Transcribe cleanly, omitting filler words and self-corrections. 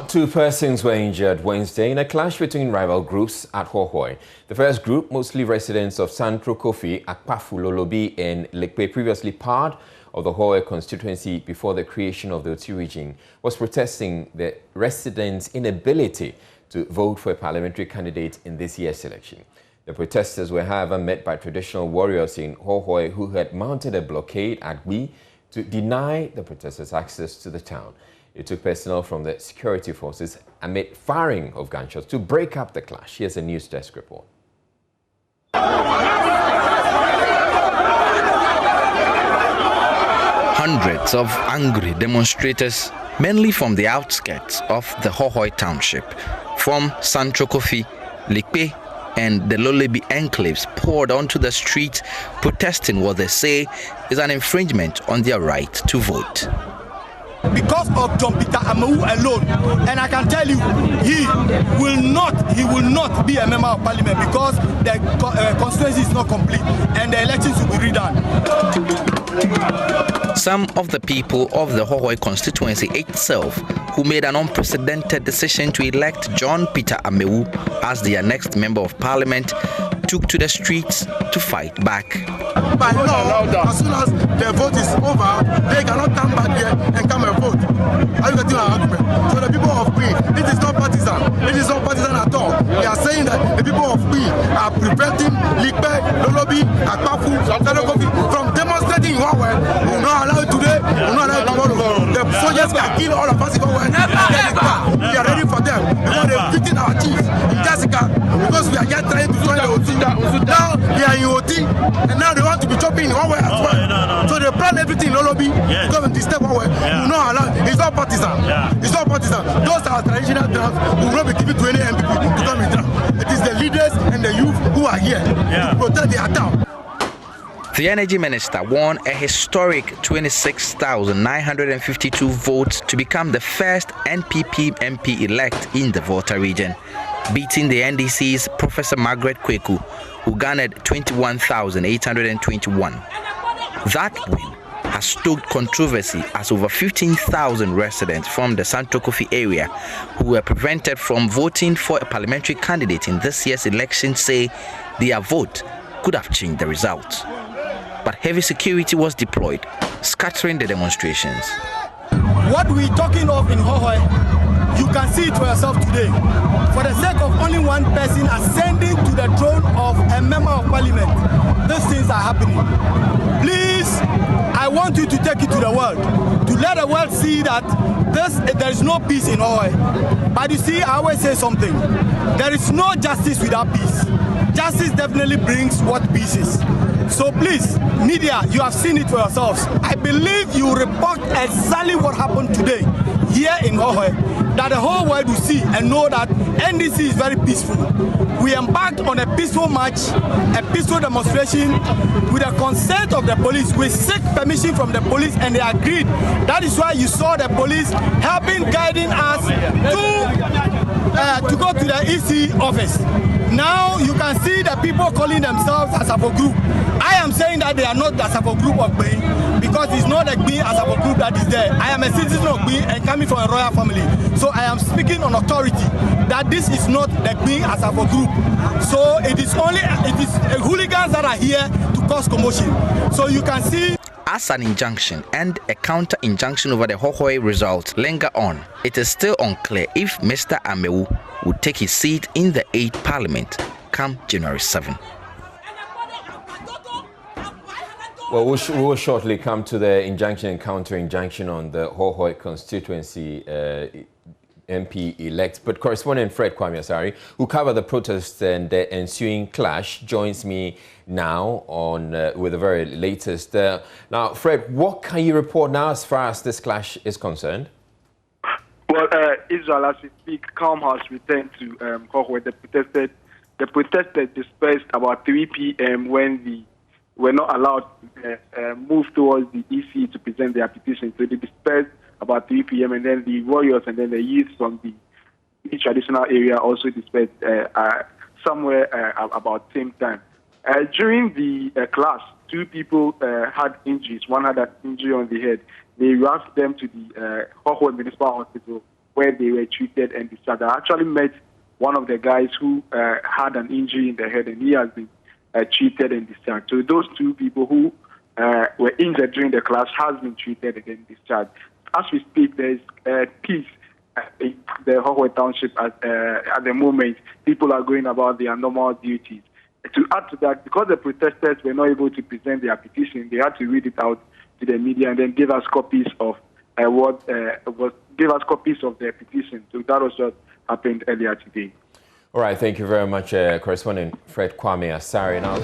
Well, 2 persons were injured Wednesday in a clash between rival groups at Hohoe. The first group, mostly residents of Santro Kofi, Akpafu, Lolobi and Lekpe, previously part of the Hohoe constituency before the creation of the Oti region, was protesting the residents' inability to vote for a parliamentary candidate in this year's election. The protesters were, however, met by traditional warriors in Hohoe who had mounted a blockade at Gwi to deny the protesters access to the town. It took personnel from the security forces amid firing of gunshots to break up the clash. Here's a news desk report. Hundreds of angry demonstrators, mainly from the outskirts of the Hohoe township, from Santro Kofi, Lekpe, and the Lolobi enclaves poured onto the streets, protesting what they say is an infringement on their right to vote. Because of John Peter Amewu alone, and I can tell you, he will not be a member of parliament because the constituency is not complete and the elections will be redone. Some of the people of the Hohoe constituency itself, who made an unprecedented decision to elect John Peter Amewu as their next member of parliament, took to the streets to fight back. By law, as soon as the vote is over, they cannot come back here and come and vote. Are you getting our argument? So the people of Gwi, it is not partisan. It is not partisan at all. We are saying that the people of Gwi are preventing Lekpe, Lolobi, Akpafu, Santro Kofi from demonstrating in Hohoe. We will not allow it today. We will not allow it tomorrow. The soldiers can kill all of us in Hohoe. We are ready for them because they are beating our chiefs in Jessica because we are just trying to join the OT. Now they are in OT and now they want to be chopping in Hohoe as well. So they plan everything in Lolobi to come and disturb Hohoe. We will not allow. It's not partisan. It's not partisan. Those are traditional drums. We will not be given to any MPP to come and drum. It is the leaders and the youth who are here to protect their town. The Energy Minister won a historic 26,952 votes to become the first NPP MP elect in the Volta region, beating the NDC's Professor Margaret Kweku, who garnered 21,821. That win has stoked controversy as over 15,000 residents from the Santro Kofi area who were prevented from voting for a parliamentary candidate in this year's election say their vote could have changed the result. But heavy security was deployed, scattering the demonstrations. What we're talking of in Hohoe, you can see it for yourself today. For the sake of only one person ascending to the throne of a member of parliament, these things are happening. Please, I want you to take it to the world, to let the world see that there is no peace in Hohoe. But you see, I always say something. There is no justice without peace. Justice definitely brings what peace is. So please, media, you have seen it for yourselves. I believe you report exactly what happened today here in Hohoe, that the whole world will see and know that NDC is very peaceful. We embarked on a peaceful march, a peaceful demonstration with the consent of the police. We seek permission from the police and they agreed. That is why you saw the police helping, guiding us to go to the EC office. Now you can see the people calling themselves Asafo Group. I am saying that they are not the Asafo Group of Gwi because it's not the Gwi Asafo Group that is there. I am a citizen of Gwi and coming from a royal family. So I am speaking on authority that this is not the Gwi Asafo Group. So it is hooligans that are here to cause commotion. So you can see. As an injunction and a counter-injunction over the Hohoe result linger on, it is still unclear if Mr. Amewu would take his seat in the 8th Parliament come January 7. Well, we will shortly come to the injunction and counter-injunction on the Hohoe constituency MP elect. But correspondent Fred Kwame Asari, who covered the protests and the ensuing clash, joins me now on with the very latest. Now, Fred, what can you report now as far as this clash is concerned? Well, Israel, as we speak, calm has returned to Hohoe. The protesters dispersed about 3 p.m. when they were not allowed to move towards the EC to present their petition. So they dispersed about 3 p.m. and then the warriors and then the youth from the traditional area also dispersed somewhere about same time. During the clash, 2 people had injuries. One had an injury on the head. They rushed them to the Hohoe Municipal Hospital where they were treated and discharged. I actually met one of the guys who had an injury in the head, and he has been treated and discharged. So those two people who were injured during the clash has been treated and discharged. As we speak, there is peace in the Hohoe Township at the moment. People are going about their normal duties. To add to that, because the protesters were not able to present their petition, they had to read it out to the media and then give us copies of give us copies of their petition. So that was what happened earlier today. All right, thank you very much, correspondent Fred Kwame Asare. Now.